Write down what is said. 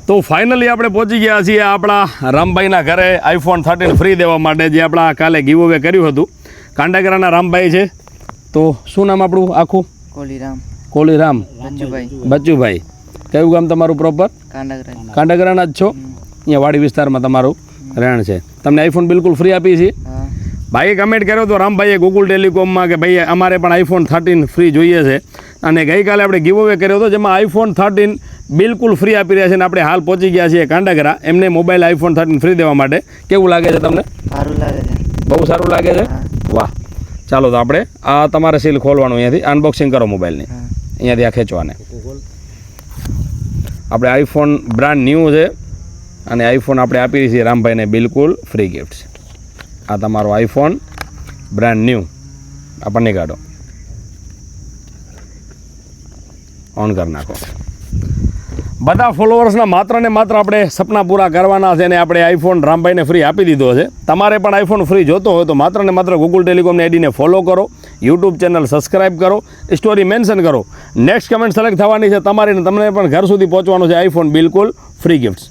તો ફાઇનલી આપણે પહોંચી ગયા છીએ આપણા રામભાઈના ઘરે iPhone 13 ફ્રી દેવા માટે, જે આપણા કાલે ગીવ અવે કર્યું હતું. કાંડાગરાના રામભાઈ છે. તો શું નામ આપણું આખું? કોલીરામ બચ્ચુભાઈ. કયું ગામ તમારું પ્રોપર? કાંડાગરાના જ છો? અહીંયા વાડી વિસ્તારમાં તમારું રહેણ છે. તમને iPhone બિલકુલ ફ્રી આપી છે. ભાઈએ કમેન્ટ કર્યો હતો રામભાઈએ ગૂગલ ટેલિકોમમાં કે ભાઈ અમારે પણ iPhone 13 ફ્રી જોઈએ છે, અને ગઈકાલે આપણે ગીવ અવે કર્યો હતો જેમાં iPhone 13 બિલકુલ ફ્રી આપી રહ્યા છે. અને આપણે હાલ પહોંચી ગયા છીએ કાંડાગરા એમને મોબાઈલ iPhone 13 ફ્રી દેવા માટે. કેવું લાગે છે તમને? સારું લાગે છે. બહુ સારું લાગે છે. વાહ. ચાલો તો આપણે આ તમારે સીલ ખોલવાનું, અહીંયાથી અનબોક્સિંગ કરો મોબાઈલની, અહીંયાથી આ ખેંચવાને. આપણે iPhone બ્રાન્ડ ન્યૂ છે અને iPhone આપણે આપી છીએ રામભાઈને બિલકુલ ફ્રી ગિફ્ટ. આ તમારો iPhone બ્રાન્ડ ન્યૂ આપણને કાઢો, ઓન કરી નાખો. બધા ફોલોવર્સના માત્ર ને માત્ર આપણે સપના પૂરા કરવાના છે, અને આપણે iPhone રામભાઈને ફ્રી આપી દીધો છે. તમારે પણ iPhone ફ્રી જોતો હોય તો માત્ર ને માત્ર ગૂગલ ટેલિકોમની આઈડીને ફોલો કરો, યુટ્યુબ ચેનલ સબસ્ક્રાઈબ કરો, સ્ટોરી મેન્શન કરો. નેક્સ્ટ કમેન્ટ સિલેક્ટ થવાની છે તમારી, ને તમને પણ ઘર સુધી પહોંચવાનું છે iPhone બિલકુલ ફ્રી ગિફ્ટ્સ.